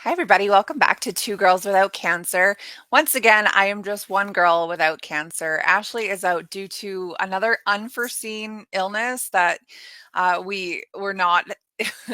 Hi, everybody. Welcome back to Two Girls Without Cancer. Once again, I am just one girl without cancer. Ashley is out due to another unforeseen illness that we were not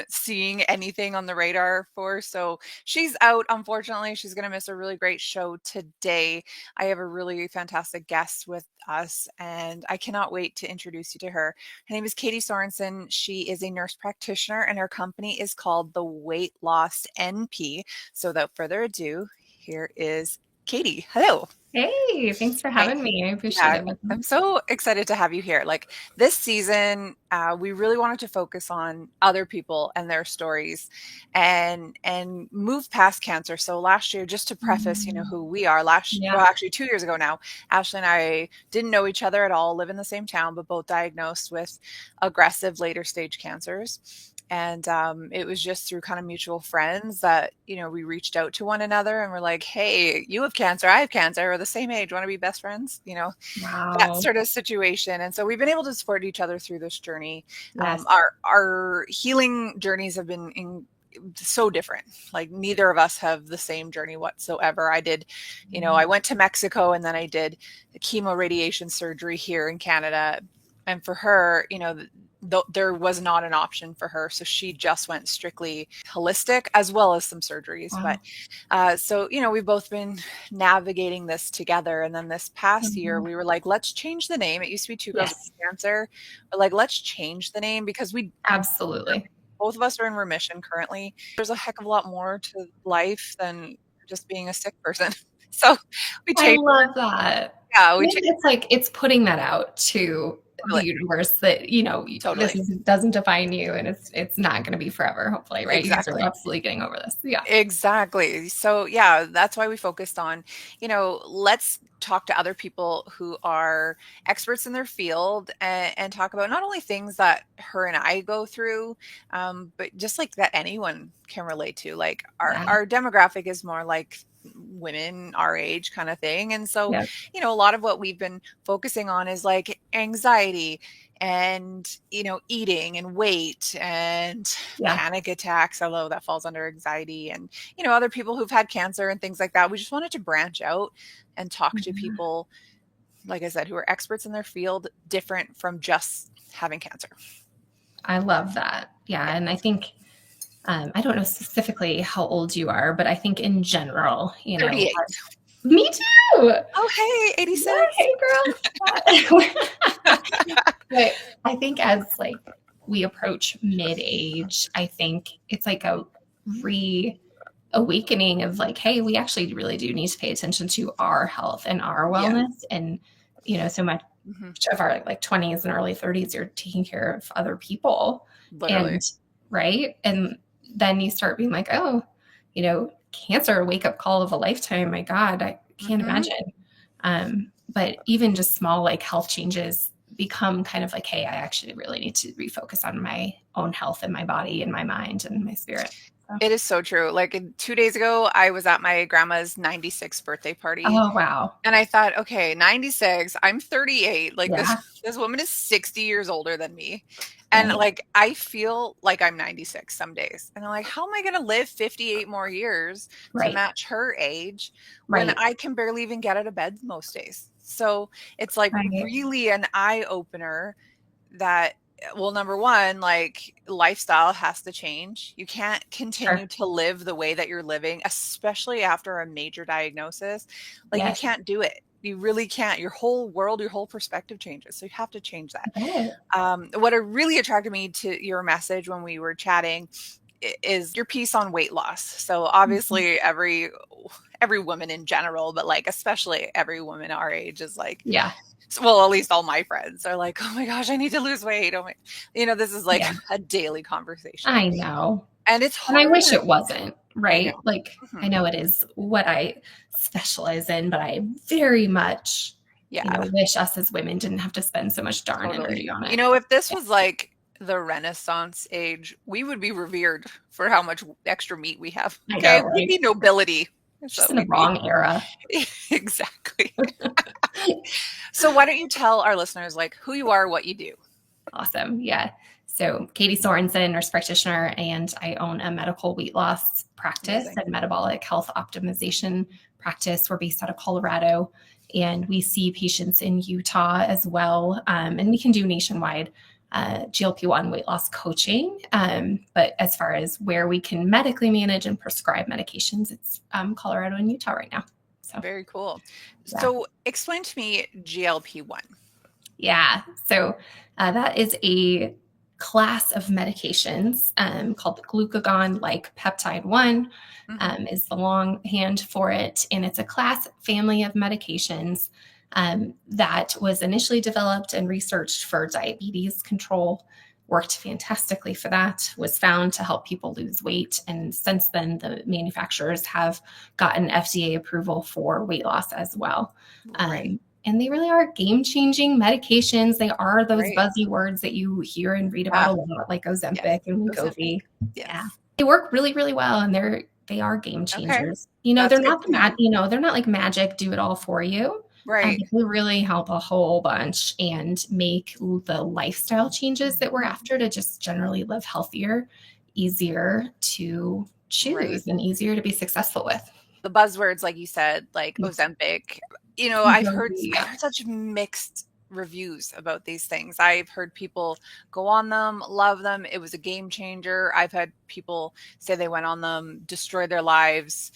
seeing anything on the radar for. So she's out. Unfortunately, she's going to miss a really great show today. I have a really fantastic guest with us, and I cannot wait to introduce you to her. Her name is Katie Sorensen. She is a nurse practitioner, and her company is called the Weight Loss NP. So without further ado, here is Katie. Hello. Hey, thanks for Hi. having me. I appreciate Yeah, it. I'm so excited to have you here. Like this season, we really wanted to focus on other people and their stories, and move past cancer. So last year, just to preface, Mm, who we are. Yeah. Well, actually, 2 years ago now, Ashley and I didn't know each other at all. Live in the same town, but both diagnosed with aggressive later stage cancers. And it was just through kind of mutual friends that, we reached out to one another and we're like, hey, you have cancer, I have cancer, we're the same age, want to be best friends? That Wow. sort of situation. And so we've been able to support each other through this journey. Yes. Our healing journeys have been so different. Like neither of us have the same journey whatsoever. I went to Mexico and then I did chemo radiation surgery here in Canada. And for her, there was not an option for her. So she just went strictly holistic as well as some surgeries. But Wow. we've both been navigating this together. And then this past year, Mhm. we were like, let's change the name. It used to be Two Girls Yes, with Cancer, but like, let's change the name because absolutely. both of us are in remission currently. There's a heck of a lot more to life than just being a sick person. So we I changed. love that. Yeah, we And changed. it's like it's putting that out to the Totally. universe that, Totally. this doesn't define you and it's not going to be forever, hopefully, right? You guys are Exactly. absolutely getting over this. Yeah. Exactly. So yeah, that's why we focused on, let's talk to other people who are experts in their field and talk about not only things that her and I go through, but just like that anyone can relate to. Like our Yeah. our demographic is more like women our age kind of thing. And so, Yeah. a lot of what we've been focusing on is like anxiety and eating and weight and Yeah. panic attacks, although that falls under anxiety, and other people who've had cancer and things like that. We just wanted to branch out and talk to Yeah. people, like I said, who are experts in their field, different from just having cancer. I love that. Yeah. And I think I don't know specifically how old you are, but I think in general, 38. me too. Oh, hey, Yeah, 86. hey girl. But I think as like we approach mid-age, I think it's like a reawakening of like, hey, we actually really do need to pay attention to our health and our Yeah. wellness. And so much Hmm. of our like 20s and early 30s, you're taking care of other people. Literally. And right. And then you start being like, oh, cancer, wake up call of a lifetime. My God, I can't Hmm. imagine. But even just small like health changes become kind of like, hey, I actually really need to refocus on my own health and my body and my mind and my spirit. So, It is so true. Like 2 days ago, I was at my grandma's 96th birthday party. oh, wow. And I thought, okay, 96, I'm 38. Like this Yeah. this woman is 60 years older than me. And Right. like I feel like I'm 96 some days. And I'm like, how am I going to live 58 more years to Right. match her age when Right. I can barely even get out of bed most days? So, it's like Right. really an eye opener that, well, number one, like lifestyle has to change. You can't continue Sure. to live the way that you're living, especially after a major diagnosis. Like you Yes. can't do it. You really can't. Your whole world, your whole perspective changes. So you have to change that. I bet. What really attracted me to your message when we were chatting is your piece on weight loss. So Mhm. obviously every woman in general, but like especially every woman our age is like, Yeah. well, at least all my friends are like, oh my gosh, I need to lose weight. Oh my, this is like Yeah. a daily conversation, I know. and it's And I wish hard. it wasn't, I know. right? Like, I Mhm. know it is what I specialize in, but I very much, Yeah, wish us as women didn't have to spend so much darn totally. energy on it. If this Yeah, was like the Renaissance age, we would be revered for how much extra meat we have. I Okay, know, we'd right? be nobility. That's Just what in the we'd be. wrong era. Exactly. So why don't you tell our listeners like who you are, what you do? Awesome. Yeah. So, Katie Sorensen, nurse practitioner, and I own a medical weight loss practice Amazing. and metabolic health optimization practice. We're based out of Colorado, and we see patients in Utah as well. And we can do nationwide GLP-1 weight loss coaching. But as far as where we can medically manage and prescribe medications, it's Colorado and Utah right now. So, Very cool. yeah. So explain to me GLP-1. Yeah. So that is a class of medications called the glucagon-like peptide 1 Mm-hmm. is the longhand for it. And it's a class family of medications that was initially developed and researched for diabetes control, worked fantastically for that, was found to help people lose weight. And since then, the manufacturers have gotten FDA approval for weight loss as well. Right. And they really are game-changing medications. They are those Right. buzzy words that you hear and read about Yeah. a lot, like Yes. Ozempic and Ozempic. Wegovy. Yeah, Yes. they work really, really well, and they are game Okay. changers. That's They're good not to know. they're not like magic, do it all for you. Right. But they really help a whole bunch and make the lifestyle changes that we're after to just generally live healthier, easier to Right. choose and easier to be successful with. The buzzwords, like you said, like Mm. Ozempic, I've Yeah. heard such mixed reviews about these things. I've heard people go on them, love them. It was a game changer. I've had people say they went on them, destroy their lives.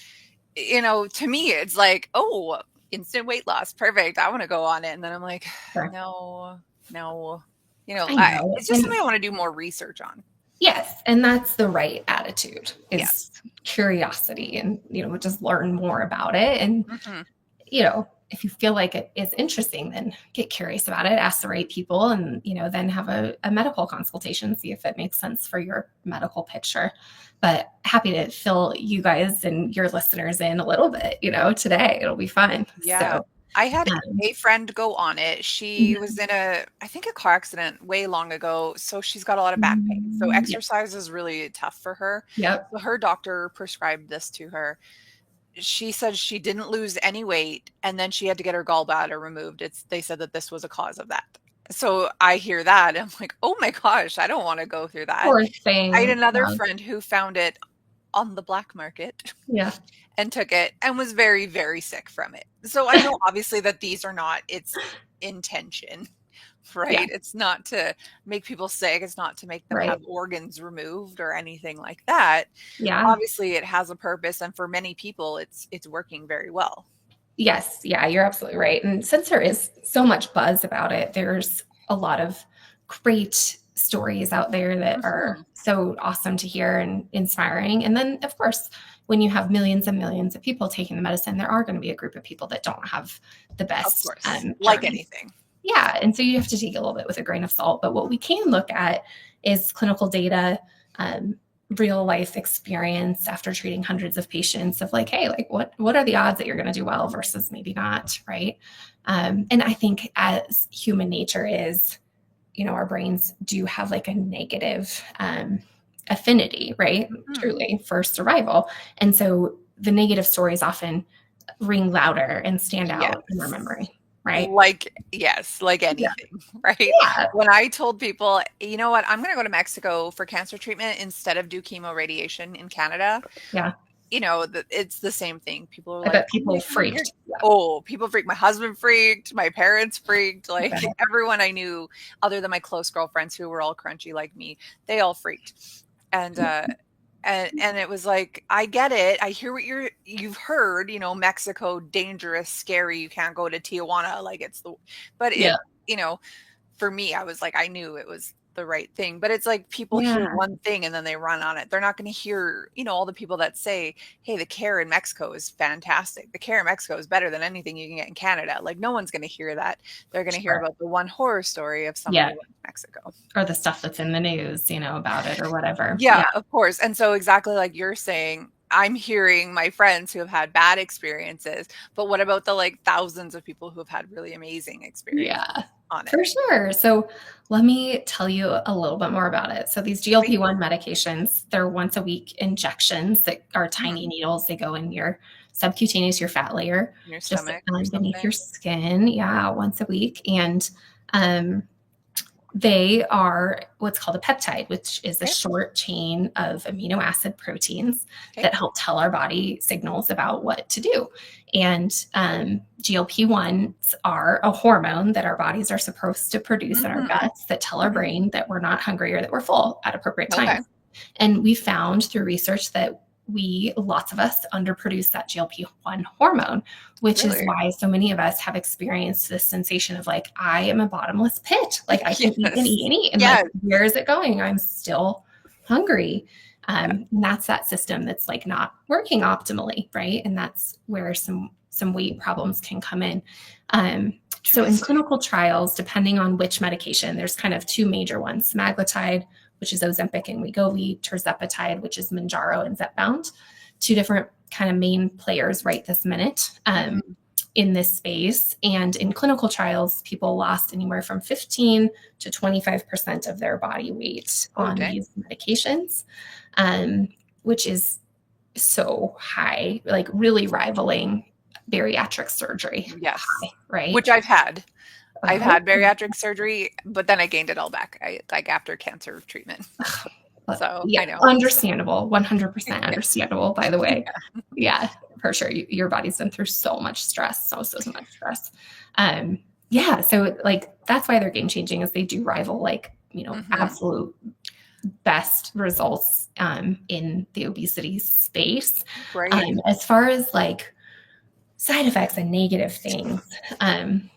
To me, it's like, oh, instant weight loss. Perfect. I want to go on it. And then I'm like, Sure. no, no. I know. It's just And something I want to do more research on. yes, and that's the right attitude is Yes. curiosity and, just learn more about it. And, Hmm. if you feel like it is interesting, then get curious about it, ask the right people, and, then have a medical consultation, see if it makes sense for your medical picture. But happy to fill you guys and your listeners in a little bit, today. It'll be fun. Yeah. So, I had um, a friend go on it. She was in I think a car accident way long ago, so she's got a lot of back pain. So yeah, exercise is really tough for her. yep, So her doctor prescribed this to her. She said she didn't lose any weight, and then she had to get her gallbladder removed. They said that this was a cause of that. So I hear that, and I'm like, "Oh my gosh, I don't wanna go through that." poor I had thing. another friend who found it on the black market Yeah, and took it and was very, very sick from it. So I know obviously that these are not its intention, yeah, right? It's not to make people sick. It's not to make them right. have organs removed or anything like that. Yeah. Obviously it has a purpose, and for many people it's working very well. Yes, yeah, you're absolutely right. And since there is so much buzz about it, there's a lot of great stories out there that are Mhm. so awesome to hear and inspiring. And then, of course, when you have millions and millions of people taking the medicine, there are going to be a group of people that don't have the Of best course, like journey. anything. Yeah, and so you have to take it a little bit with a grain of salt. But what we can look at is clinical data, um, real life experience after treating hundreds of patients of like, hey, like what are the odds that you're going to do well versus maybe not, right? And I think as human nature is, our brains do have like a negative affinity, right? Mhm. Truly for survival, and so the negative stories often ring louder and stand out in our Yes. memory, right? Like yes, like Yeah. anything, right? Yeah. When I told people, "You know what? I'm gonna go to Mexico for cancer treatment instead of do chemo radiation in Canada." Yeah. It's the same thing. People are I like, bet "Oh my people god, you're." freaked. Yeah. Oh, people freaked. My husband freaked, my parents freaked, I like bet. everyone I knew other than my close girlfriends who were all crunchy like me, they all freaked. And and it was like, I get it. I hear what you've heard, Mexico, dangerous, scary, you can't go to Tijuana, like but Yeah. you know, for me, I was like, I knew it was the right thing. But it's like people Yeah. hear one thing and then they run on it. They're not going to hear, all the people that say, hey, the care in Mexico is fantastic. The care in Mexico is better than anything you can get in Canada. Like, no one's going to hear that. They're going to hear Sure. about the one horror story of somebody Yeah. who went to Mexico. Or the stuff that's in the news, about it or whatever. Yeah, Yeah. of course. And so exactly like you're saying, I'm hearing my friends who have had bad experiences, but what about the like thousands of people who have had really amazing experiences Yeah. on it? For sure. So let me tell you a little bit more about it. So these Please. GLP-1 medications, they're once a week injections that are Mhm. tiny needles. They go in your subcutaneous, your fat layer, In your just stomach or beneath your something. skin. Yeah, once a week. And um, They are what's called a peptide, which is a Okay. short chain of amino acid proteins Okay. that help tell our body signals about what to do. And GLP-1s are a hormone that our bodies are supposed to produce in our Mhm. guts that tell our Mhm. brain that we're not hungry or that we're full at appropriate Okay. times. And we found through research that lots of us, underproduce that GLP-1 hormone, which is Really? why so many of us have experienced this sensation of like, I am a bottomless pit. Like I can eat and Yes. eat and eat. And like, Yes. where is it going? I'm still hungry. And that's that system that's like not working optimally, right? And that's where some weight problems can come in. So in Interesting. clinical trials, depending on which medication, there's kind of two major ones: semaglutide, which is Ozempic and Wegovy; tirzepatide, which is Mounjaro and Zepbound. Two different kind of main players right this minute Mhm. in this space. And in clinical trials, people lost anywhere from 15 to 25% of their body weight Oh, on dang. these medications, um, which is so high, like really rivaling bariatric surgery Yes. high, right? Which I've had. I've Oh, had bariatric surgery, but then I gained it all back. I like after cancer treatment. So yeah, I know. understandable, 100% understandable, by the way. Yeah. Yeah, for sure. Your body's been through so much stress, so much stress. Um, yeah, so like that's why they're game changing, is they do rival like, Mhm. absolute best results in the obesity space. Great. As far as like side effects and negative things, um,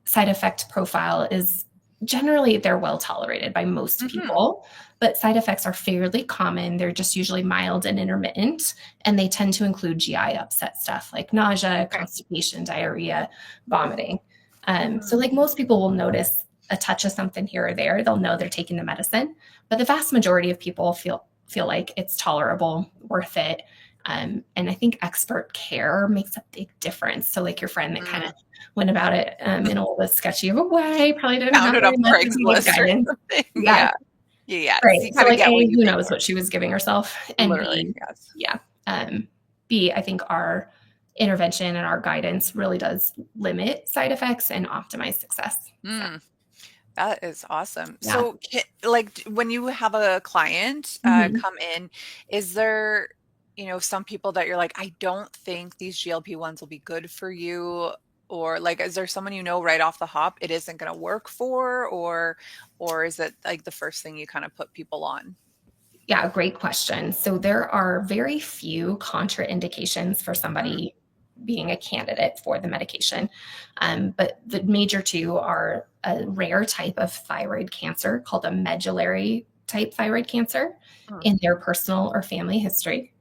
side effect profile is generally they're well tolerated by most Mhm. people, but side effects are fairly common. They're just usually mild and intermittent, and they tend to include GI upset stuff like nausea, Okay. constipation, diarrhea, vomiting. So, Mhm. like most people will notice a touch of something here or there. They'll know they're taking the medicine, but the vast majority of people feel like it's tolerable, worth it. And I think expert care makes a big difference. So, like your friend that kind of Mm. went about it in a little bit sketchy of a way, probably didn't Found have it very on much of a good Craigslist or guidance. something. Yeah, Yeah. Yeah, yes. right. You So, kinda like, get what A, you who pay knows for. what she was giving herself? And Literally, B, yes. yeah. B, I think our intervention and our guidance really does limit side effects and optimize success. So, Mm. That is awesome. yeah. So, like, when you have a client Mhm. come in, is there, some people that you're like, I don't think these GLP-1s will be good for you, or like, is there someone right off the hop it isn't going to work for, or is it like the first thing you kind of put people on? Yeah, great question. So there are very few contraindications for Mm, somebody being a candidate for the medication. But the major two are a rare type of thyroid cancer called a medullary type thyroid cancer mm. in their personal or family history.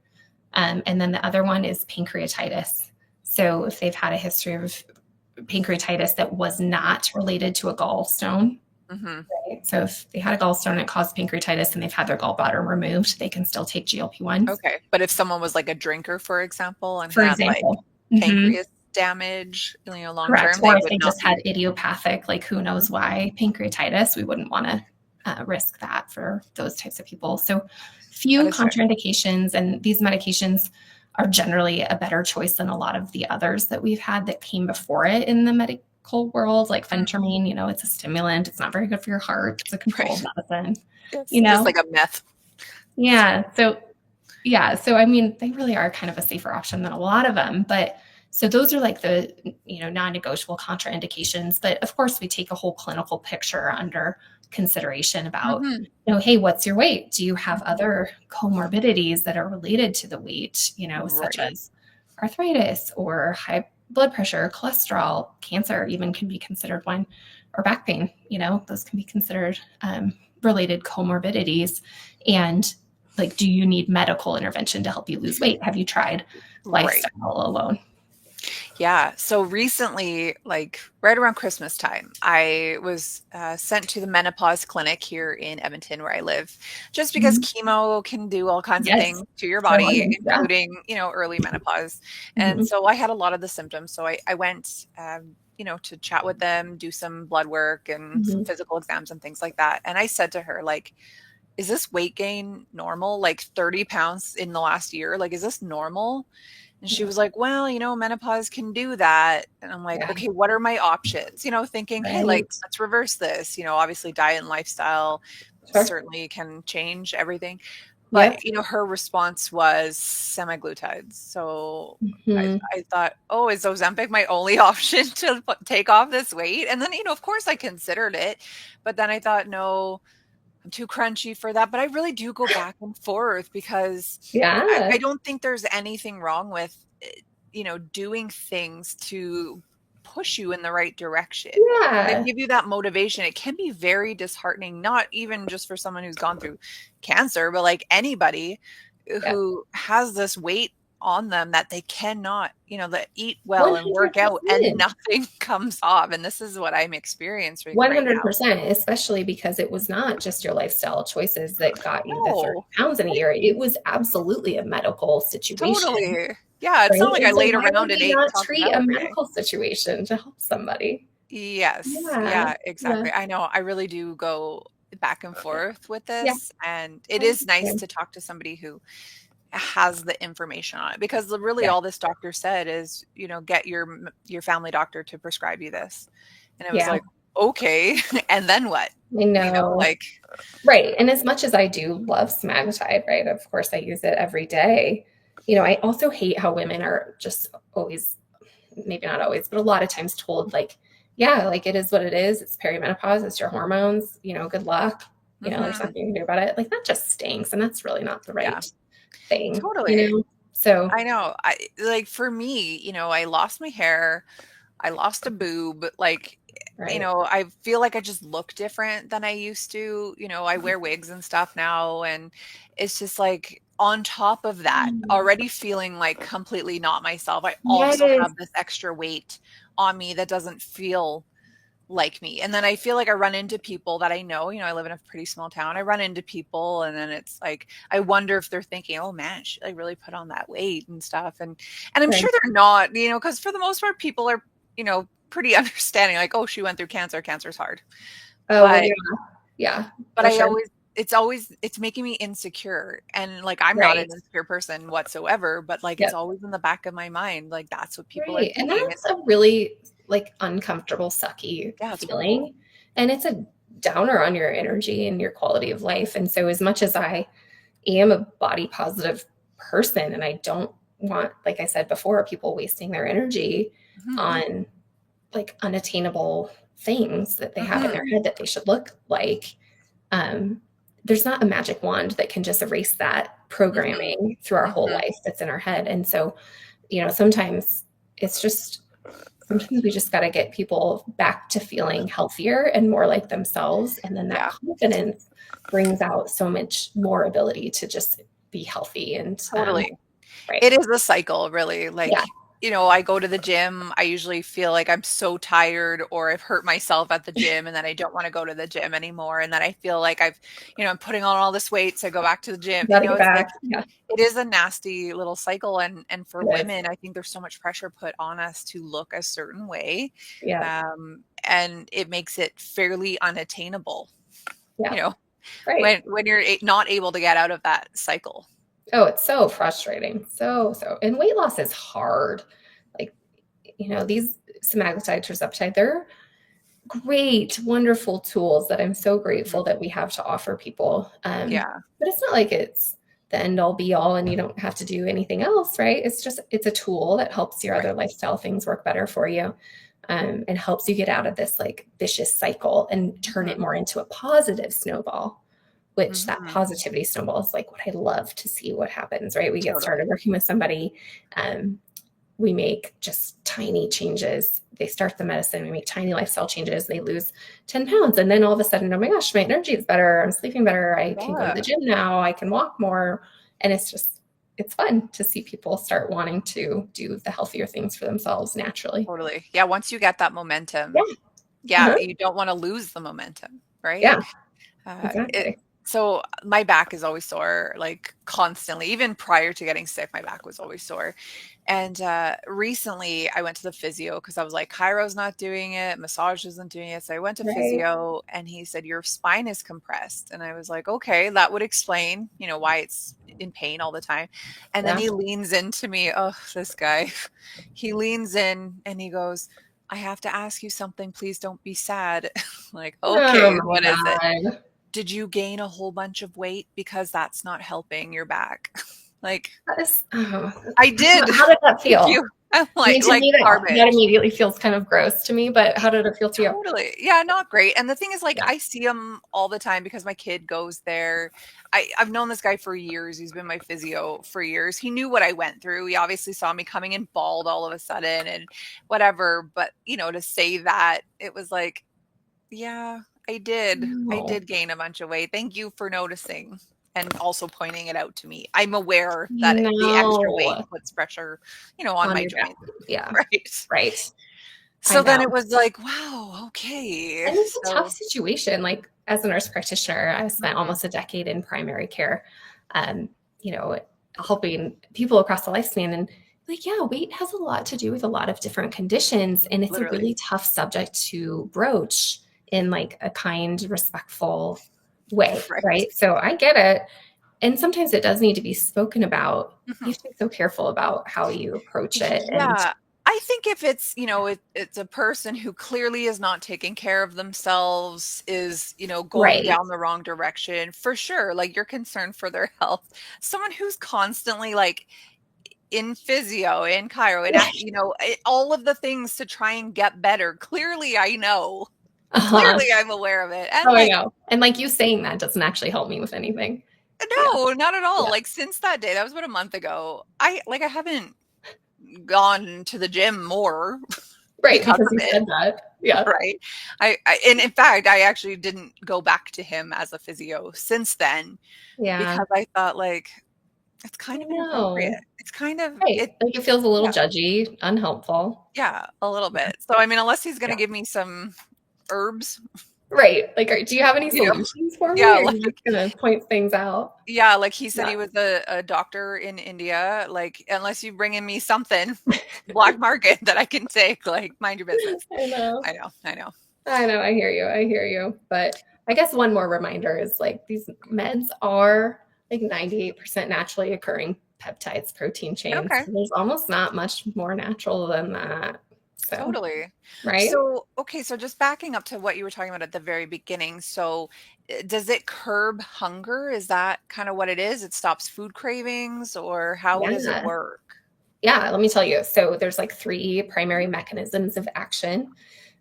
And then the other one is pancreatitis. So if they've had a history of pancreatitis that was not related to a gallstone, Hmm. right? So if they had a gallstone that caused pancreatitis and they've had their gallbladder removed, they can still take GLP-1s, Okay, but if someone was like a drinker, for example, and for had like example. Mhm. pancreas damage, long Correct. term, they Or if would they not just had be. idiopathic, like who knows Mhm. why, pancreatitis, we wouldn't want to risk that for those types of people. So That few is fair. contraindications, and these medications are generally a better choice than a lot of the others that we've had that came before it in the medical world, like Mm, phentermine. It's a stimulant. It's not very good for your heart. It's a controlled right. medicine. Yes, You just like know, a meth. yeah. So I mean, they really are kind of a safer option than a lot of them. But so those are like the non-negotiable contraindications. But of course, we take a whole clinical picture under consideration about, Mhm, hey, what's your weight? Do you have mhm. other comorbidities that are related to the weight? Such Right. as arthritis or high blood pressure, cholesterol, cancer even can be considered one, or back pain. Those can be considered related comorbidities. And like, do you need medical intervention to help you lose weight? Have you tried Right. lifestyle alone? Yeah. So recently, like right around Christmas time, I was sent to the menopause clinic here in Edmonton, where I live, just because Mhm. chemo can do all kinds of Yes. things to your For body, women, yeah. including, early menopause. And Mhm. so I had a lot of the symptoms. So I went, to chat with them, do some blood work and some Mhm. physical exams and things like that. And I said to her, like, is this weight gain normal? Like 30 pounds in the last year? Like, is this normal? And she was like, well, menopause can do that. And I'm like, Yeah. okay, what are my options? Thinking, hey, like, Right. let's reverse this. Obviously diet and lifestyle Sure. certainly can change everything. But, Yep. her response was semaglutide. So Hmm. I thought, oh, is Ozempic my only option to take off this weight? And then, of course I considered it, but then I thought, no, I'm too crunchy for that. But I really do go back and forth because I Yeah. don't think there's anything wrong with, doing things to push you in the right direction, that Yeah. give you that motivation. It can be very disheartening, not even just for someone who's gone through cancer, but like anybody Yeah. who has this weight on them that they cannot, that eat well and work out and 100%. nothing comes off. And this is what I'm experiencing right now. 100%, especially because it was not just your lifestyle choices that got you the 30 No, pounds in a year. It was absolutely a medical situation, totally. Yeah, it's not right? like I And so laid why would around and we ate and not talked treat about a every day. medical situation to help somebody? Yes. Yeah. Yeah, Yeah. exactly. I know. I really do go back and forth with Yeah. this, and it I is nice understand. to talk to somebody who has the information on it, because really Yeah. all this doctor said is, get your family doctor to prescribe you this. And it was Yeah. like, okay, and then what? I know. Like, Right. And as much as I do love semaglutide, right? Of course, I use it every day. I also hate how women are just always, maybe not always, but a lot of times told, like, yeah, like it is what it is. It's perimenopause, it's your hormones, good luck. There's mhm, nothing you can do about it. Like that just stinks. And that's really not the yeah, right thing, totally. So, I know. I like for me, I lost my hair, I lost a boob, like, right. I feel like I just look different than I used to. I wear wigs and stuff now, and it's just like on top of that, Mm. already feeling like completely not myself. I also Yes. have this extra weight on me that doesn't feel like me. And then I feel like I run into people that I know, I live in a pretty small town. I run into people and then it's like I wonder if they're thinking, "Oh man, she like really put on that weight and stuff." And I'm sure Right. they're not, because for the most part people are, pretty understanding, like, "Oh, she went through cancer. Cancer's hard." Oh, well, But yeah. Yeah, but for I sure. always it's making me insecure, and like I'm not an Right. insecure person whatsoever, but like it's Yep. always in the back of my mind, like that's what people are Right. And thinking. that's a really like uncomfortable, sucky Yeah, it's horrible. feeling. And it's a downer on your energy and your quality of life. And so, as much as I am a body positive person and I don't want, like I said before, people wasting their energy Mhm. on like unattainable things that they have in their Mhm. head that they should look like, um, there's not a magic wand that can just erase that Mhm. programming through our whole Mhm. life that's in our head. And so, sometimes it's just sometimes we just got to get people back to feeling healthier and more like themselves. And then that Yeah, confidence brings out so much more ability to just be healthy and, totally. right. It is a cycle, really. Yeah. Like, I go to the gym, I usually feel like I'm so tired or I've hurt myself at the gym and then I don't want to go to the gym anymore. And then I feel like I'm putting on all this weight, so I go back to the gym. Got to get It's like back. Yeah. it is a nasty little cycle. And for It is. women, I think there's so much pressure put on us to look a certain way. Yeah. And it makes it fairly unattainable, you Yeah. know, Right. when you're not able to get out of that cycle. Oh, it's so frustrating. So, and weight loss is hard. Like, these semaglutide, tirzepatide, they're great, wonderful tools that I'm so Mhm. grateful that we have to offer people. Yeah, But it's not like it's the end all be all and you don't have to do anything else, right? It's a tool that helps your other right. lifestyle things work better for you, and helps you get out of this like vicious cycle and turn it Mhm. more into a positive snowball, which that Mhm. positivity snowball is like what I love to see what happens, right? We get Totally. started working with somebody. Um, we make just tiny changes. They start the medicine, we make tiny lifestyle changes, they lose 10 pounds. And then all of a sudden, oh my gosh, my energy is better. I'm sleeping better. I can go to the Yeah, gym now. I can walk more. And it's fun to see people start wanting to do the healthier things for themselves naturally. totally. Yeah, once you get that Yeah. momentum, yeah, Uh-huh. you don't wanna lose the momentum, right? Yeah, It exactly. So my back is always sore, like constantly. Even prior to getting sick, my back was always sore. And recently I went to the physio because I was like, chiro's not doing it, massage isn't doing it. So I went to Right. physio and he said, your spine is compressed. And I was like, okay, that would explain, why it's in pain all the time. And then Yeah. he leans into me. Oh, this guy. He leans in and he goes, I have to ask you something. Please don't be sad. Like, Oh okay, my what is it? God. Did you gain a whole bunch of weight? Because that's not helping your back. Like, That is, oh. I did. How did that Thank feel? you. I'm I mean, to like me, that garbage. immediately feels kind of gross to me, but how did it feel to you? Totally. Yeah, not great. And the thing is, like, Yeah. I see him all the time because my kid goes there. I've known this guy for years. He's been my physio for years. He knew what I went through. He obviously saw me coming in bald all of a sudden and whatever. But, to say that, it was like, yeah, I did. I No. did gain a bunch of weight. Thank you for noticing and also pointing it out to me. I'm aware that the extra weight No. puts pressure, on On my your back. joints. Yeah. Right. Right. I So then know. it was like, wow, okay. And it's a tough So situation. Like as a nurse practitioner, I spent mhm, almost a decade in primary care, um, you know, helping people across the lifespan. And like, yeah, weight has a lot to do with a lot of different conditions. And it's a literally. really tough subject to broach in like a kind, respectful way. Right. Right. So I get it. And sometimes it does need to be spoken about. You Mhm. have to be so careful about how you approach it. And Yeah. I think if it's, it's a person who clearly is not taking care of themselves, is, going right. down the wrong direction, for sure. Like you're concerned for their health. Someone who's constantly like in physio, in chiro, and all of the things to try and get better. Clearly, I know. Uh-huh. Clearly, I'm aware of it. And Oh, I like, know. And like you saying that doesn't actually help me with anything. Yeah. no, not at all. Yeah. Like since that day, that was about a month ago. I haven't gone to the gym more Right. because Because of you it, said that. Yeah. right? And in fact, I actually didn't go back to him as a physio since then Yeah. because I thought like it's kind I of inappropriate. know. It's kind of Right. it. Like it feels a little Yeah, judgy, unhelpful. yeah, a little Yeah. bit. So I mean, unless he's going Yeah. to give me some herbs, Right. Like, do you have any you know, solutions for me? yeah, Or are you just gonna point things out? yeah, like he said Yeah. he was a doctor in India. Like, unless you bring in me something black market that I can take, like, mind your business. I know. I know, I know. I know. I hear you. I hear you. But I guess one more reminder is like these meds are like 98% naturally occurring peptides, protein chains. Okay, There's almost not much more natural than that. So, totally. right? So, okay, so just backing up to what you were talking about at the very beginning. So, does it curb hunger? Is that kind of what it is? It stops food cravings, or how does it Yeah. work? Yeah. Let me tell you. So, there's like three primary mechanisms of action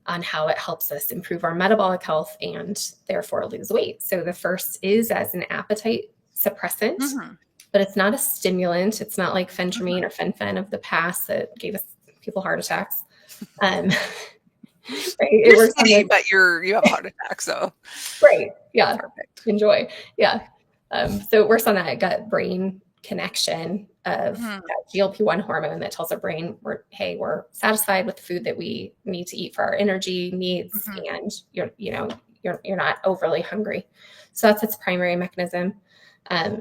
on how it helps us improve our metabolic health and therefore lose weight. So, the first is as an appetite suppressant, Hmm. but it's not a stimulant. It's not like Hmm. phentermine or fen of the past that gave us people heart attacks. Um, right? It You're works on skinny, the but you have a heart attack, so right. Yeah. perfect. Enjoy. Yeah. So it works on that gut brain connection of Mhm, that GLP-1 hormone that tells our brain hey, we're satisfied with the food that we need to eat for our energy needs, mhm, and you're not overly hungry. So that's its primary mechanism.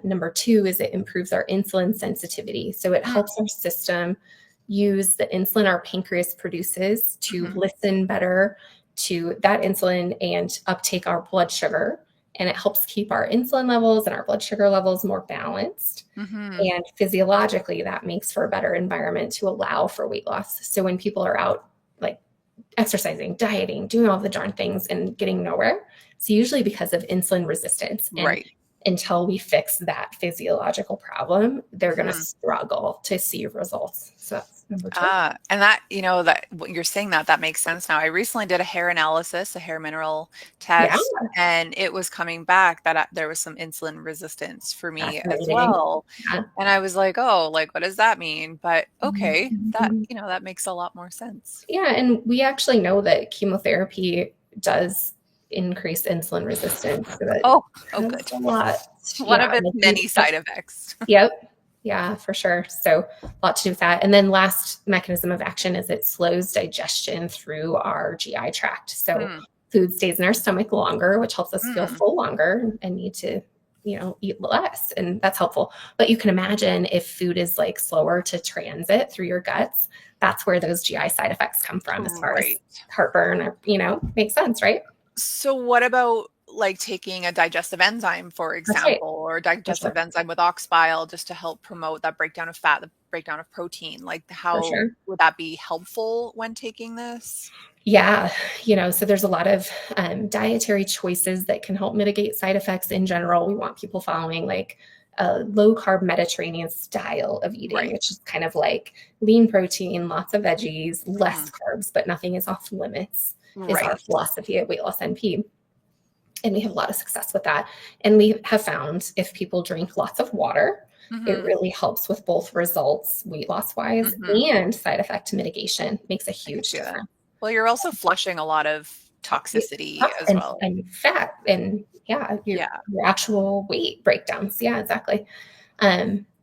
Number two is it improves our insulin sensitivity. So it mm, helps our system use the insulin our pancreas produces to mhm, listen better to that insulin and uptake our blood sugar. And it helps keep our insulin levels and our blood sugar levels more balanced. mhm. And physiologically, that makes for a better environment to allow for weight loss. So when people are out like exercising, dieting, doing all the darn things and getting nowhere, it's usually because of insulin resistance. And Right. until we fix that physiological problem, they're going to Mhm. struggle to see results. So that's number two. And that, that what you're saying that makes sense now. I recently did a hair analysis, a hair mineral Yeah, test, and it was coming back that there was some insulin resistance for me as fascinating. well. Yeah. And I was like, "Oh, like what does that mean?" But okay, that, Mhm. that makes a lot more sense. Yeah, and we actually know that chemotherapy does increase insulin resistance. So that Oh, oh has good. a lot. One Yeah, of its like many side effects. yep. Yeah, for sure. So a lot to do with that. And then last mechanism of action is it slows digestion through our GI tract. So Hmm. Food stays in our stomach longer, which helps us feel Mm. full longer and need to, eat less. And that's helpful. But you can imagine if food is like slower to transit through your guts, that's where those GI side effects come from as far as Right. heartburn or, makes sense, right? So what about like taking a digestive enzyme, for That's right. example, or For digestive sure. enzyme with ox bile just to help promote that breakdown of fat, the breakdown of protein? Like For how sure. would that be helpful when taking this? Yeah, so there's a lot of dietary choices that can help mitigate side effects in general. We want people following like a low carb Mediterranean style of eating, Right. which is kind of like lean protein, lots of veggies, less Mhm. carbs, but nothing is off limits, is our Right. philosophy at Weight Loss NP. And we have a lot of success with that. And we have found if people drink lots of water, it Mhm. really helps with both results, weight loss wise, Mhm. and side effect mitigation. Makes a I can huge see that. difference. Well, you're also flushing a lot of toxicity as And, well. and fat and yeah, Yeah. your actual weight breakdowns. Yeah, exactly.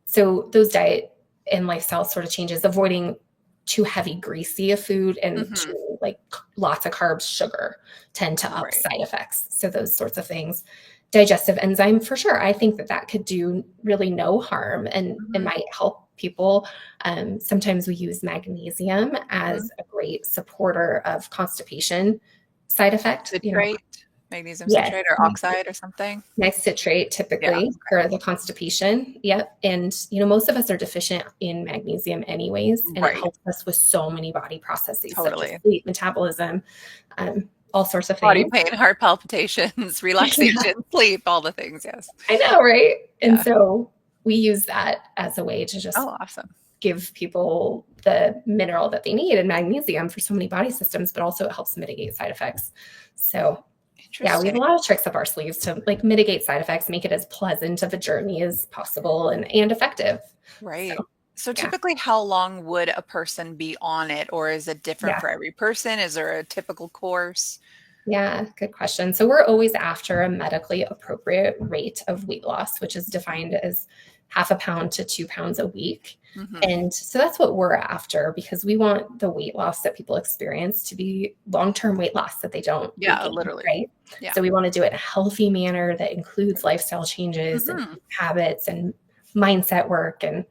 So those diet and lifestyle sort of changes, avoiding too heavy, greasy of food and Mhm. too like lots of carbs, sugar tend to up Right. side effects. So those sorts of things. Digestive enzyme, for sure. I think that could do really no harm and it Mhm. might help people. Sometimes we use magnesium Mhm. as a great supporter of constipation side effect. Citrate, magnesium Yes, citrate or oxide or something? nice citrate Yeah, typically for the constipation. Yep. And, most of us are deficient in magnesium anyways, and it right, helps us with so many body processes such as totally. sleep, metabolism, all sorts of Body things. pain, heart palpitations, Yeah, relaxation, sleep, all the things, yes. I know, right? And Yeah. so we use that as a way to just Oh, awesome. give people the mineral that they need and magnesium for so many body systems, but also it helps mitigate side effects. So yeah, we have a Interesting. lot of tricks up our sleeves to like mitigate side effects, make it as pleasant of a journey as possible and effective. Right. So So yeah, typically, how long would a person be on it, or is it different yeah, for every person? Is there a typical course? yeah, good question. So we're always after a medically appropriate rate of weight loss, which is defined as half a pound to 2 pounds a week. Mhm. And so that's what we're after because we want the weight loss that people experience to be long-term weight loss that they don't Yeah, regain, literally. right? Yeah. So we want to do it in a healthy manner that includes lifestyle changes and Mhm. habits and mindset work and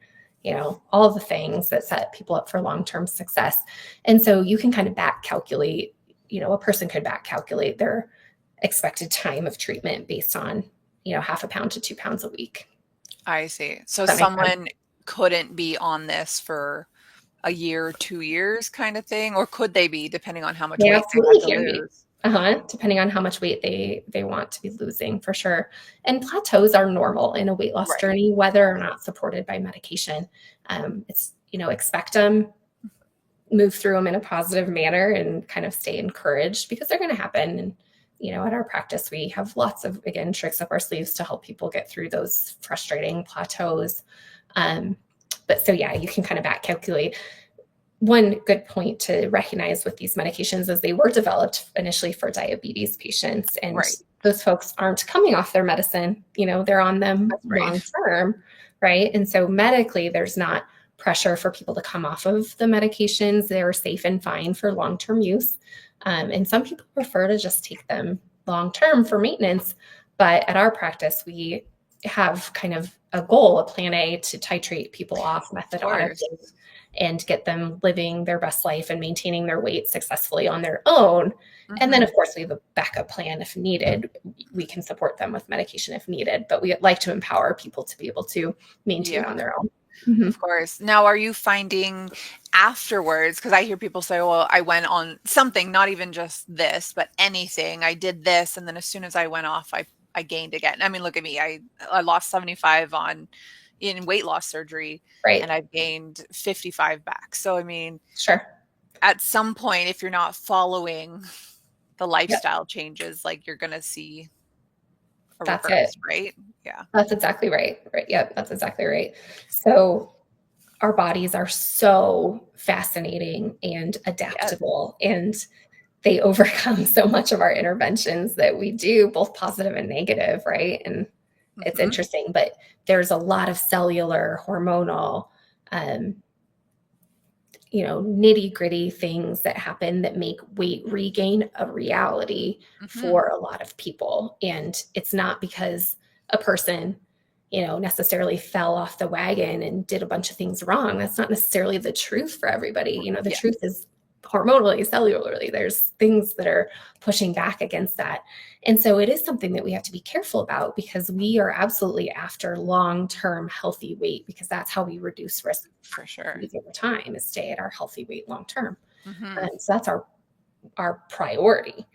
all the things that set people up for long-term success. And so you can kind of back calculate, a person could back calculate their expected time of treatment based on, half a pound to 2 pounds a week. I see. So Does that make sense? someone couldn't be on this for a year, 2 years kind of thing, or could they be depending on how much They weight they had absolutely to can be. lose? Depending on how much weight they want to be losing for sure. And plateaus are normal in a weight loss Right. journey, whether or not supported by medication. It's, expect them, move through them in a positive manner and kind of stay encouraged because they're going to happen. And, at our practice, we have lots of, again, tricks up our sleeves to help people get through those frustrating plateaus. Um, but so, yeah, you can kind of back calculate. One good point to recognize with these medications is they were developed initially for diabetes patients, and Right. those folks aren't coming off their medicine. They're on them That's long brave. term, right? And so medically, there's not pressure for people to come off of the medications. They're safe and fine for long term use. And some people prefer to just take them long term for maintenance. But at our practice, we have kind of a goal, a plan A to titrate people off Of course. methodically and get them living their best life and maintaining their weight successfully on their own. And then, Mhm. of course, we have a backup plan if needed. We can support them with medication if needed, but we like to empower people to be able to maintain Yeah, on their own. Mhm. of course. Now, are you finding afterwards, because I hear people say, "Well, I went on something, not even just this, but anything. I did this, and then as soon as I went off, I gained again." I mean, look at me. I lost 75 on in weight loss surgery, and Right. I've gained 55 back. So, I mean, Sure. at some point, if you're not following the Yep. lifestyle changes, like, you're gonna see a That's it. reverse, right? Yeah. That's exactly right. Right. Yep. That's exactly right. So our bodies are so fascinating and Yes. adaptable, and they overcome so much of our interventions that we do, both positive and negative, right? And it's Mhm. interesting, but there's a lot of cellular, hormonal, um, nitty gritty things that happen that make weight regain a reality Hmm. for a lot of people. And it's not because a person, necessarily fell off the wagon and did a bunch of things wrong. That's not necessarily the truth for everybody. The Yeah, truth is hormonally, cellularly, there's things that are pushing back against that. And so it is something that we have to be careful about because we are absolutely after long-term healthy weight because that's how we reduce risk for sure. over time is stay at our healthy weight long term. Hmm. So that's our priority.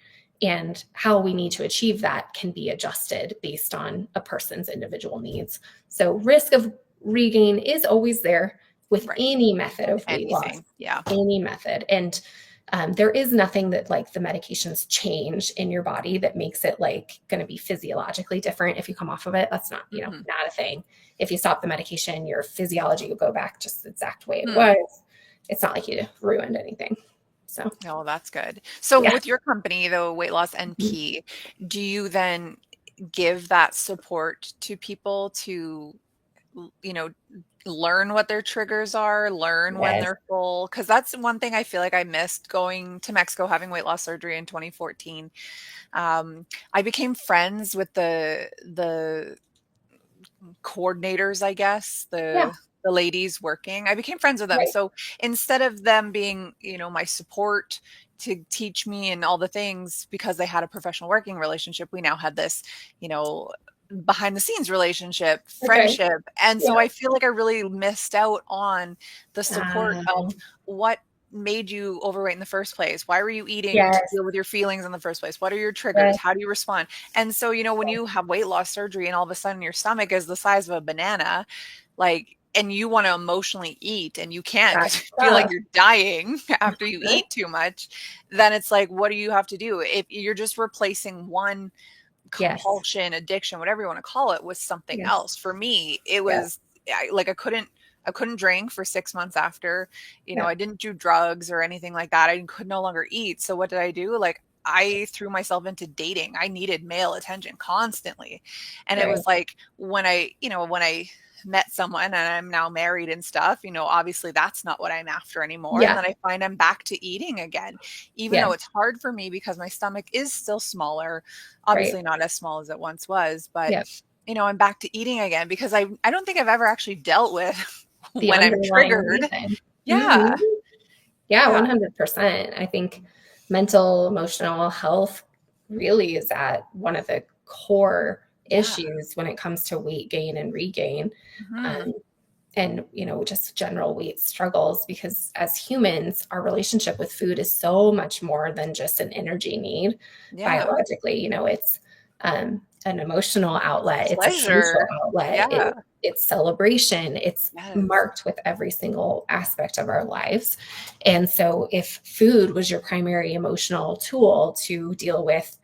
And how we need to achieve that can be adjusted based on a person's individual needs. So risk of regain is always there with Right. any method With of weight loss, anything. Yeah. any method. And there is nothing that like the medications change in your body that makes it like going to be physiologically different if you come off of it. That's not, Hmm. not a thing. If you stop the medication, your physiology will go back just the exact way it Hmm. was. It's not like you ruined anything. So, Oh, that's good. So yeah. with your company, the Weight Loss NP, do you then give that support to people to, you know, learn what their triggers are, learn when Yes. they're full? Because that's one thing I feel like I missed going to Mexico, having weight loss surgery in 2014. I became friends with the coordinators, I guess, Yeah. the ladies working. I became friends with them. Right. So instead of them being, my support to teach me and all the things because they had a professional working relationship, we now had this, you know, behind the scenes relationship, Okay. friendship. And Yeah. so I feel like I really missed out on the support of Um, what made you overweight in the first place? Why were you eating to yes. deal with your feelings in the first place? What are your triggers? Yes. How do you respond? And so, when you have weight loss surgery and all of a sudden your stomach is the size of a banana, like, and you want to emotionally eat and you can't because That's you feel like tough. you're dying after you Mhm. eat too much, then it's like, what do you have to do? If you're just replacing one Yes. compulsion, addiction, whatever you want to call it, with something Yes. else. For me, it Yeah. was I couldn't drink for 6 months after. Yeah. I didn't do drugs or anything like that. I could no longer eat. So what did I do? Like, I threw myself into dating. I needed male attention constantly. And it Right. was like when I met someone and I'm now married and stuff, obviously that's not what I'm after anymore. And Yeah. then I find I'm back to eating again, even though Yes. it's hard for me because my stomach is still smaller, Right. obviously not as small as it once was, but Yeah. I'm back to eating again because I don't think I've ever actually dealt with The when I'm underlying triggered. reason. Yeah. Mhm. Yeah, Yeah. 100%. I think mental, emotional health really is at one of the core Yeah. issues when it comes to weight gain and regain. Mhm. Um, and just general weight struggles because as humans our relationship with food is so much more than just an energy need Yeah. biologically. It's an emotional outlet, it's a social Pleasure. outlet, Yeah. it's celebration, it's Yes. marked with every single aspect of our lives. And so if food was your primary emotional tool to deal with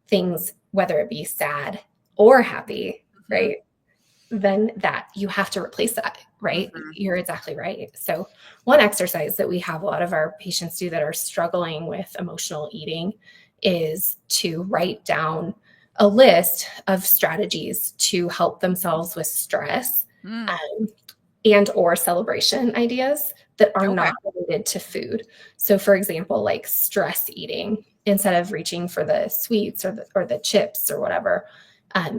things, whether it be sad or happy, Mhm. right, then that you have to replace that, right? Mhm. You're exactly right. So, one exercise that we have a lot of our patients do that are struggling with emotional eating is to write down a list of strategies to help themselves with stress, Mm. um, and or celebration ideas that are Okay. not related to food. So, for example, like stress eating, instead of reaching for the sweets or the chips or whatever,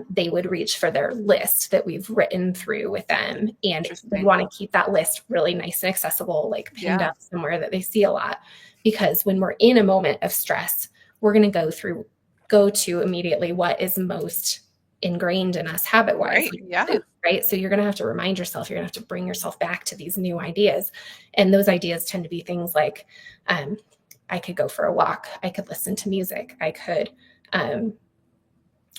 they would reach for their list that we've written through with them. And we Interesting. want to keep that list really nice and accessible, like pinned Yeah. up somewhere that they see a lot. Because when we're in a moment of stress, we're going to go to immediately what is most ingrained in us habit wise, Right. like Yeah. food, right? So you're going to have to remind yourself, you're going to have to bring yourself back to these new ideas. And those ideas tend to be things like, um, I could go for a walk, I could listen to music, I could um,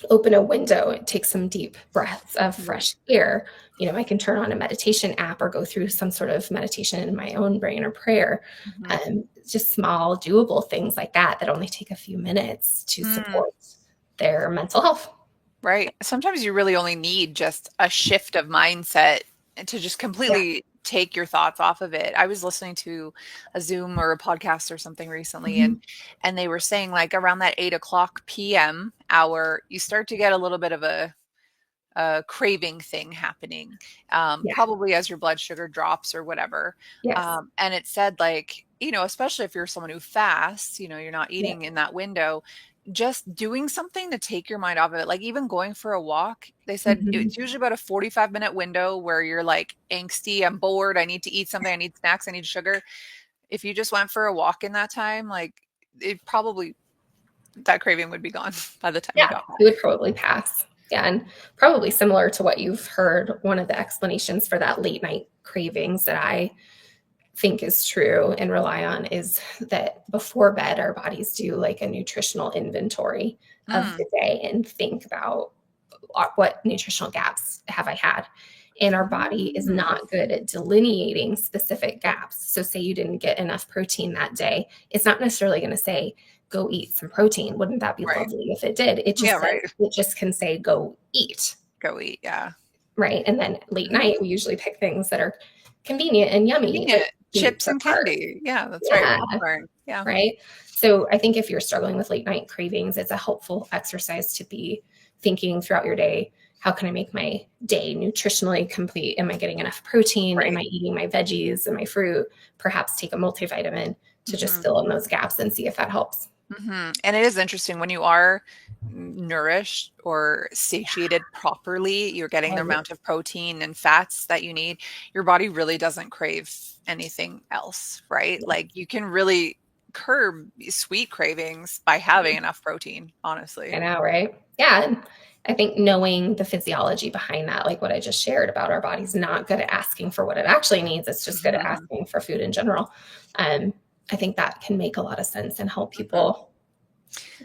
open a window and take some deep breaths of Right. fresh air. I can turn on a meditation app or go through some sort of meditation in my own brain or prayer. Mhm. Just small, doable things like that only take a few minutes to Mm. support their mental health. Right. Sometimes you really only need just a shift of mindset and to just Yeah. completely take your thoughts off of it. I was listening to a Zoom or a podcast or something recently, and Mhm. they were saying like around that 8 o'clock p.m. hour, you start to get a little bit of a craving thing happening, Yeah. probably as your blood sugar drops or whatever. Yes. And it said, like, especially if you're someone who fasts, you're not Yeah. eating in that window, just doing something to take your mind off of it. Like even going for a walk, they said Mhm. it's usually about a 45-minute window where you're like angsty, I'm bored, I need to eat something, I need snacks, I need sugar. If you just went for a walk in that time, like it probably that craving would be gone by the time you Yeah, got it back. would probably pass. Yeah, and probably similar to what you've heard, one of the explanations for that late night cravings that I think is true and rely on is that before bed, our bodies do like a nutritional inventory of Mm. the day and think about what nutritional gaps have I had. And our body is Mm. not good at delineating specific gaps. So, say you didn't get enough protein that day, it's not necessarily going to say, go eat some protein. Wouldn't that be Right. lovely if it did? Yeah, right. It just can say, go eat. Go eat, yeah. Right. And then late Mhm. night, we usually pick things that are convenient and yummy, like Convenient. sweet Chips or and tart. candy. Yeah, that's right. Yeah. Popcorn. Yeah. Right. So I think if you're struggling with late night cravings, it's a helpful exercise to be thinking throughout your day, how can I make my day nutritionally complete? Am I getting enough protein? Am Right. I eating my veggies and my fruit? Perhaps take a multivitamin to just Mhm. fill in those gaps and see if that helps. Mhm. And it is interesting when you are nourished or satiated properly, you're getting the Right. amount of protein and fats that you need, your body really doesn't crave anything else, right? Like you can really curb sweet cravings by having enough protein, I honestly. know, right? Yeah. And I think knowing the physiology behind that, like what I just shared about our body's not good at asking for what it actually needs, it's just good at Mhm. asking for food in general. Um, I think that can make a lot of sense and help Mhm. people.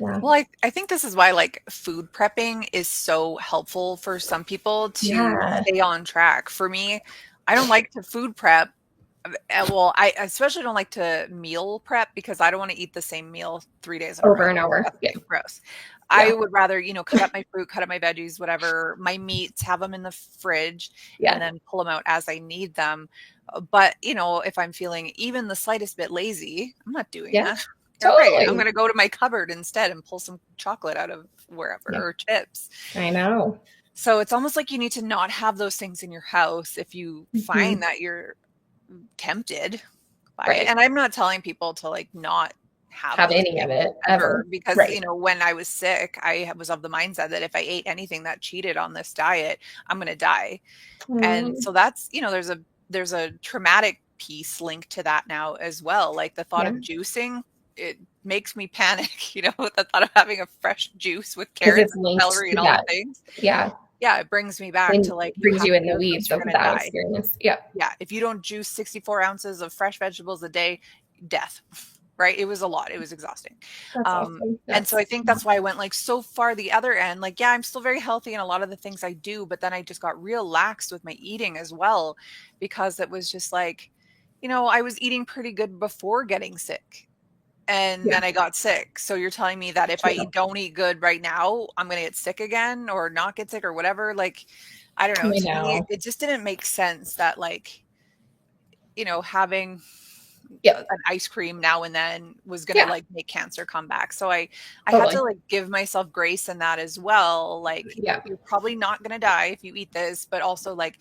Yeah. Well, I think this is why like food prepping is so helpful for some people to Yeah. stay on track. For me, I don't like to food prep. Well, I especially don't like to meal prep because I don't want to eat the same meal 3 days in a Over row. and over. That's Yeah. too gross. Yeah. I would rather, cut up my fruit, cut up my veggies, whatever, my meats, have them in the fridge, and Yeah. then pull them out as I need them. But, if I'm feeling even the slightest bit lazy, I'm not doing Yeah. that. Yeah, right. I'm Totally. going to go to my cupboard instead and pull some chocolate out of wherever Yeah. or chips. I know. So it's almost like you need to not have those things in your house if you find Mhm. that you're tempted by it. Right. And I'm not telling people to like not have Have those any of things it ever ever. because, Right. when I was sick, was of the mindset that if I ate anything that cheated on this diet, I'm going to die. And Mm, so that's, there's a traumatic piece linked to that now as well. Like the thought yeah. of juicing, it makes me panic, the thought of having a fresh juice with Because carrots it's and linked celery and to all the that. things. Yeah. Yeah, it brings me back And to like you brings have you to in the do this or else weeds you're of going to that die. experience. Yeah. Yeah, if you don't juice 64 ounces of fresh vegetables a day, death, right? It was a lot. It was exhausting. That's awesome. And so That's I think that's why I went like so far the other end. Like, yeah, I'm still very healthy in a lot of the things I do, but then I just got real lax with my eating as well because it was just like, I was eating pretty good before getting sick. And yeah. then I got sick. So you're telling me that if I True. don't eat good right now, I'm going to get sick again or not get sick or whatever. Like, I don't I know. To me, know. it just didn't make sense that like, having Yeah. an ice cream now and then was gonna Yeah. like make cancer come back. So I had to Totally. like give myself grace in that as well. Like Yeah. you're probably not gonna die if you eat this, but also like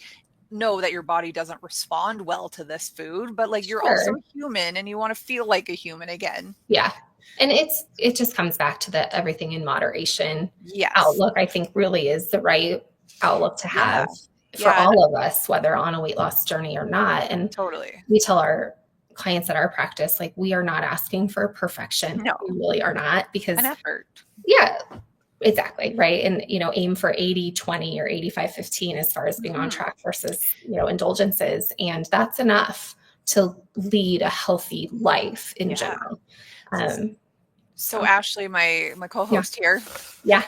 know that your body doesn't respond well to this food. But like you're also Sure. human and you want to feel like a human again. Yeah. And it just comes back to the everything in moderation Yes. outlook, I think really is the right outlook to Yeah. have for Yeah. And all of us, whether on a weight loss journey or not. And totally. we tell our clients at our practice, like, we are not asking for perfection. No. We really are not, An because effort. yeah, exactly. Right. And, aim for 80-20 or 85-15 as far as being on Mhm. track versus, indulgences. And that's enough to lead a healthy life in Yeah. general. Um, So so Ashley, my yeah, co-host here, yeah.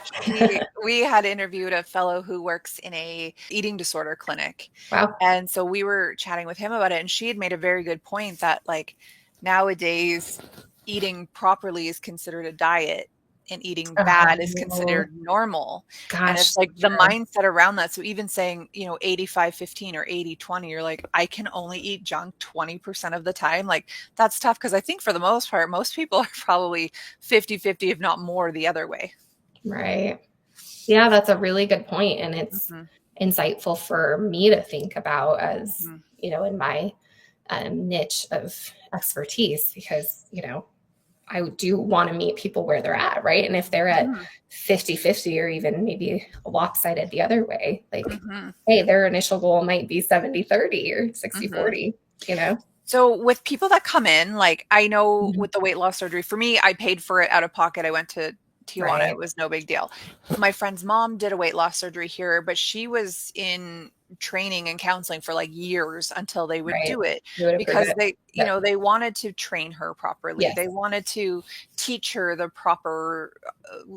we had interviewed a fellow who works in a eating disorder clinic. Wow. And so we were chatting with him about it and she had made a very good point that like nowadays eating properly is considered a diet and eating bad is Oh, considered normal. And gosh, it's like the true. mindset around that. So even saying, 85-15 or 80-20, you're like, I can only eat junk 20% of the time. Like that's tough because I think for the most part, most people are probably 50-50, if not more, the other way. Right. Yeah, that's a really good point, and it's Mhm, insightful for me to think about as, mhm, in my niche of expertise, because, I do want to meet people where they're at, right? And if they're at mhm, 50-50, or even maybe lopsided the other way, like, mhm, hey, their initial goal might be 70-30 or sixty mhm. forty. you know? So with people that come in, like I know Mhm. with the weight loss surgery, for me, I paid for it out of pocket. I went to Tijuana. Right. It was no big deal. My friend's mom did a weight loss surgery here, but she was in training and counseling for like years until they would Right. do it You would approve because it. they Yep. they wanted to train her properly. Yes. They wanted to teach her the proper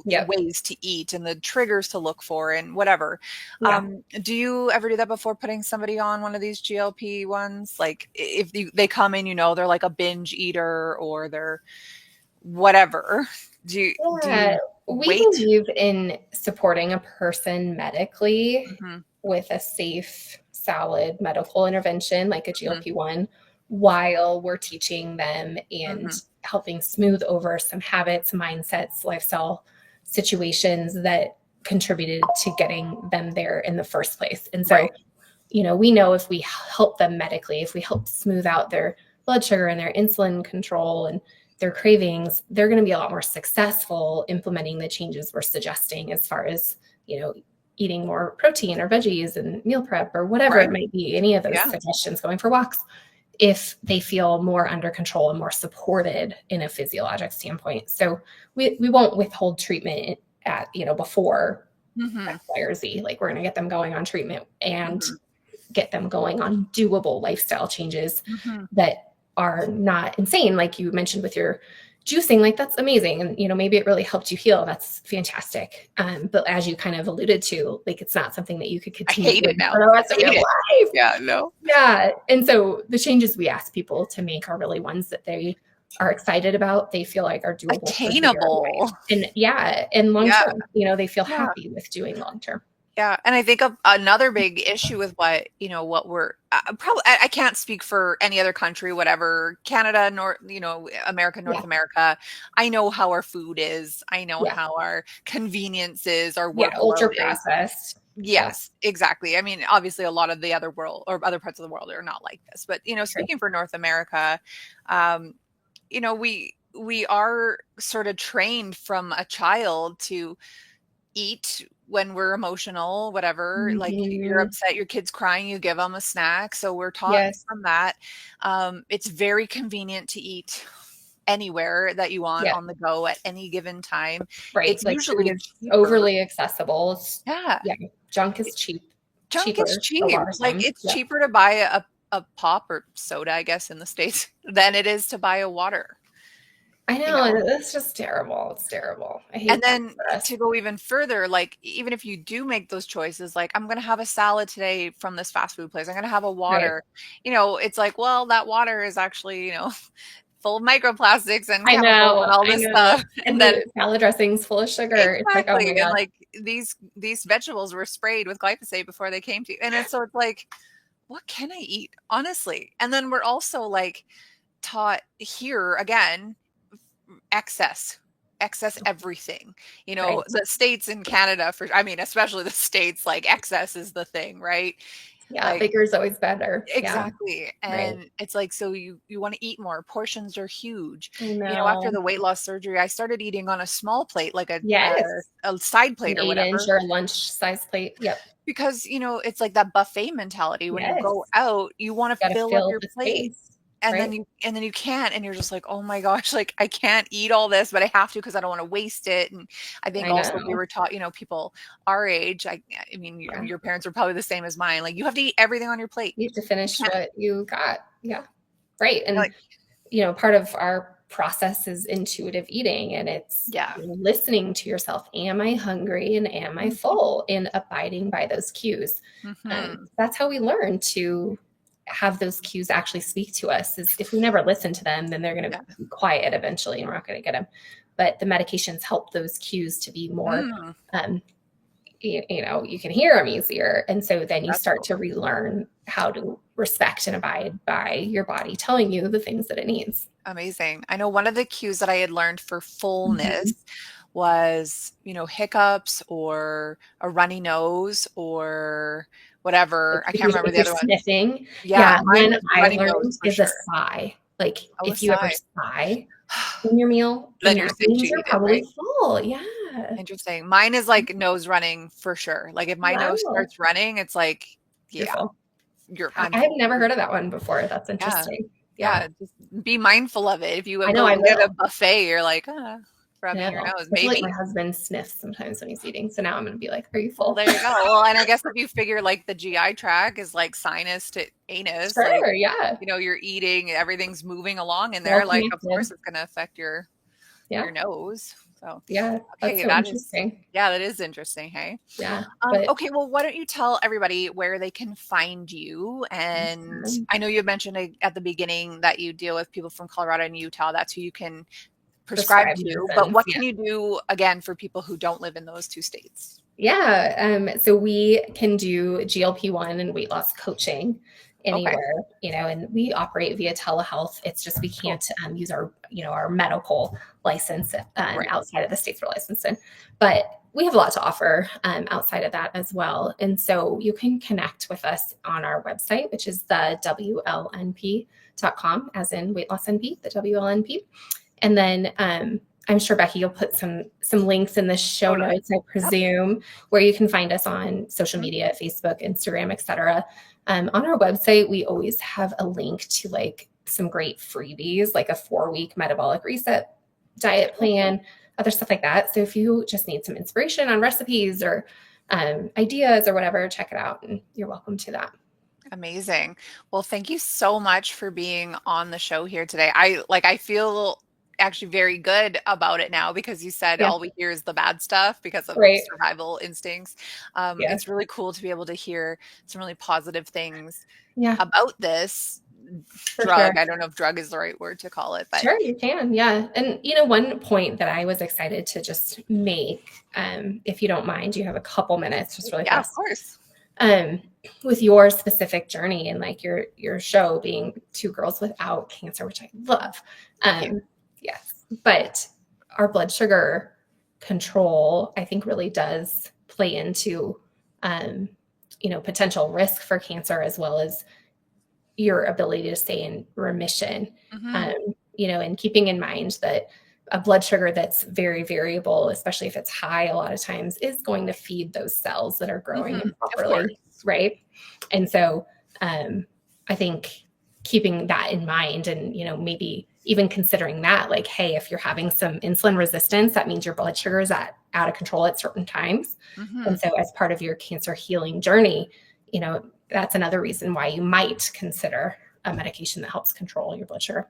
Yep. ways to eat and the triggers to look for and whatever. Yeah. Do you ever do that before putting somebody on one of these GLP ones? Like if they come in, they're like a binge eater or they're whatever. Do Yeah. you We wait? believe in supporting a person medically Mhm, with a safe, solid medical intervention like a mhm, GLP-1, while we're teaching them and mhm. helping smooth over some habits, mindsets, lifestyle situations that contributed to getting them there in the first place. And so, Right, we know if we help them medically, if we help smooth out their blood sugar and their insulin control and their cravings, they're going to be a lot more successful implementing the changes we're suggesting, as far as, eating more protein or veggies and meal prep or whatever it right. might be, any of those Yeah. suggestions, going for walks, if they feel more under control and more supported in a physiologic standpoint. So we won't withhold treatment at, before Mhm, X, Y, or Z. Like, we're going to get them going on treatment and mhm, get them going on doable lifestyle changes mhm. that are not insane. Like you mentioned with your juicing, like, that's amazing. And, maybe it really helped you heal. That's fantastic. But as you kind of alluded to, like, it's not something that you could I continue hate it doing now. for the rest I of your hate it. life. Yeah, no. Yeah. And so the changes we ask people to make are really ones that they are excited about, they feel like are doable for their Attainable. life. And yeah, and long Yeah, term, they feel yeah. happy with doing long term. Yeah, and I think another big issue with what we're probably I can't speak for any other country, whatever, Canada, America, North Yeah. America. I know how our food is. I know Yeah. how our convenience is, our Yeah. Ultra workload is. processed. Yeah. Yes, exactly. I mean, obviously, a lot of the other world or other parts of the world are not like this, but True. speaking for North America, um, we are sort of trained from a child to eat when we're emotional, whatever. Like you're Mhm. upset, your kid's crying, you give them a snack. So we're taught Yes. from that. It's very convenient to eat anywhere that you want Yeah. on the go at any given time. Right. It's Like, food usually is cheaper. overly accessible. It's, Yeah. yeah. Junk is It- cheap. Junk is Cheaper a cheap. lot of Like times. it's Yep. cheaper to buy a pop or soda, I guess, in the States than it is to buy a water, I you know. know. And it's just terrible. It's terrible. I And hate that then for us. to go even further, like, even if you do make those choices, like, I'm gonna have a salad today from this fast food place, I'm gonna have a Right. water, it's like, well, that water is actually, full of microplastics and I chemicals and know. all I this know. stuff. And And then the salad dressing's full of sugar. It's like, oh my exactly, and, God. like, these vegetables were sprayed with glyphosate before they came to you, and it's like, what can I eat? Honestly. And then we're also, like, taught here again excess everything, Right. the states and Canada, for I mean, especially the states, like excess is the thing, right? Yeah. Like Bigger is always better. Yeah. exactly. Right. And it's like, so you want to eat more, portions are huge. I After know. the weight loss surgery, I started eating on a small plate, like Yes. a side An plate or 8-inch whatever, or a lunch size plate. Yep. because it's like that buffet mentality. When you go Yes. out, you want to Got to fill up fill your the plate, space. and then Right. you can't, and you're just like, oh my gosh, like I can't eat all this, but I have to because I don't want to waste it. And I think I also we know. were taught, people our age, I mean, Yeah. your parents were probably the same as mine, like you have to eat everything on your plate. You have to You finish can't, what you got. Yeah. Right. And, like, part of our process is intuitive eating, and it's yeah. listening to yourself. Am I hungry and am I full? And abiding by those cues. Mm-hmm. That's how we learn to have those cues actually speak to us. Is if we never listen to them, then they're going to Yeah. be quiet eventually, and we're not going to get them. But the medications help those cues to be more, Mm, um, you can hear them easier. And so then you that's start cool. to relearn how to respect and abide by your body telling you the things that it needs. Amazing. I know one of the cues that I had learned for Mhm. fullness was, hiccups or a runny nose or whatever. I can't remember If the you're other one. sniffing, Yeah, yeah, mine one was I runny nose learned for is a sure. sigh. Like, Oh, a if you ever sigh. sigh in your meal, then Then you're that safe to means you're eat it, probably right? full. Yeah. Interesting. Mine is like nose running for sure. Like if my nose Wow. starts running, it's like, You're yeah, full. I'm I had full. never heard of that one before. That's Yeah. interesting. Yeah. Yeah. Just be mindful of it. If you I know go I eat at a will. buffet, you're like, I rubbing your know. nose, I feel like my maybe. husband sniffs sometimes when he's eating. So now I'm going to be like, are you Well, full? there you go. Well, and I guess if you figure like the GI tract is like sinus to anus, like, Sure. Yeah. you're eating, everything's moving along in It's all there. Like, of connected. course, it's going to affect Yeah. your nose. So, Yeah. That's okay, so that is, interesting. yeah, that is interesting. Hey. Yeah. But Okay, well, why don't you tell everybody where they can find you? And I know you mentioned at the beginning that you deal with people from Colorado and Utah. That's who you can prescribe prescribed to. But medicines. what can you do again for people who don't live in those two states? Yeah. So we can do GLP-1 and weight loss coaching Okay, anywhere, and we operate via telehealth. It's just we cool. can't use our medical license Right. outside of the states we're licensed in. But we have a lot to offer outside of that as well. And so you can connect with us on our website, which is the WLNP.com, as in weight loss NP, the WLNP. And then I'm sure Becky, you'll put some links in the show Totally. notes, I Yep. presume, where you can find us on social Mhm. media, Facebook, Instagram, etc. On our website, we always have a link to like some great freebies, like a 4-week metabolic reset diet Cool. plan, other stuff like that. So if you just need some inspiration on recipes or ideas or whatever, check it out, and you're welcome to that. Amazing. Well, thank you so much for being on the show here today. I feel actually very good about it now because you said Yeah, all we hear is the bad stuff because of right. survival instincts. Yeah, It's really cool to be able to hear some really positive things yeah, about this for drug. sure. I don't know if drug is the right word to call it, but Sure, you can. Yeah. And, one point that I was excited to just make, if you don't mind, you have a couple minutes, just really yeah, of fast, course. um, with your specific journey and like your show being two girls without cancer, which I love. Thank you. Yes. But our blood sugar control, I think, really does play into, um, potential risk for cancer as well as your ability to stay in remission. Hmm. Um, and keeping in mind that a blood sugar that's very variable, especially if it's high, a lot of times is going to feed those cells that are growing Hmm. Of improperly, course. right? And so I think keeping that in mind and, maybe even considering that, like, hey, if you're having some insulin resistance, that means your blood sugar is out of control at certain times. And Hmm. so as part of your cancer healing journey, that's another reason why you might consider a medication that helps control your blood sugar.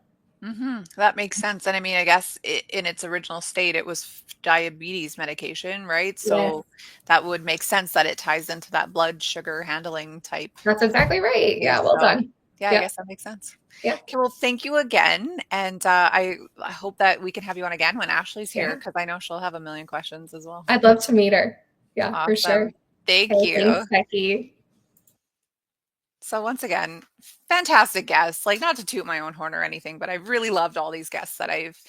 That makes sense. And I mean, I guess in its original state, it was diabetes medication, right? Yes, So that would make sense that it ties into that blood sugar handling type that's exactly right. Yeah, piece. well So done. yeah, I Yeah, guess that makes sense. yeah, Okay, well, thank you again. And I hope that we can have you on again when Ashley's here yeah. because I know she'll have a million questions as well. I'd love to meet her. Yeah, for sure. Awesome. Thank Okay, you. thanks, Becky. So once again, fantastic guests. Like not to toot my own horn or anything, but I've really loved all these guests that I've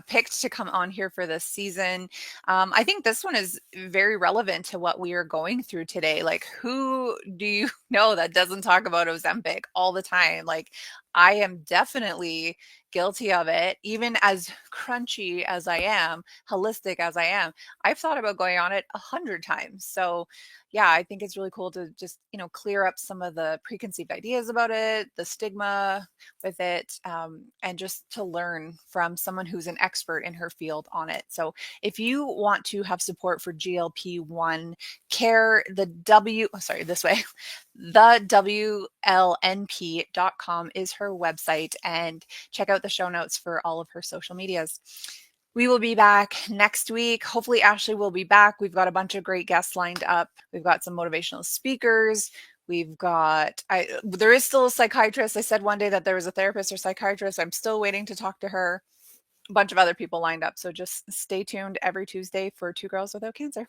picked to come on here for this season. I think this one is very relevant to what we are going through today. Like, who do you know that doesn't talk about Ozempic all the time? Like, I am definitely guilty of it. Even as crunchy as I am, holistic as I am, I've thought about going on it 100 times. So yeah, I think it's really cool to just, clear up some of the preconceived ideas about it, the stigma with it, and just to learn from someone who's an expert in her field on it. So if you want to have support for GLP-1 care, this way, the WLNP.com is her website, and check out the show notes for all of her social medias. We will be back next week. Hopefully, Ashley will be back. We've got a bunch of great guests lined up. We've got some motivational speakers. There is still a psychiatrist. I said one day that there was a therapist or psychiatrist. I'm still waiting to talk to her. A bunch of other people lined up. So just stay tuned every Tuesday for Two Girls Without Cancer.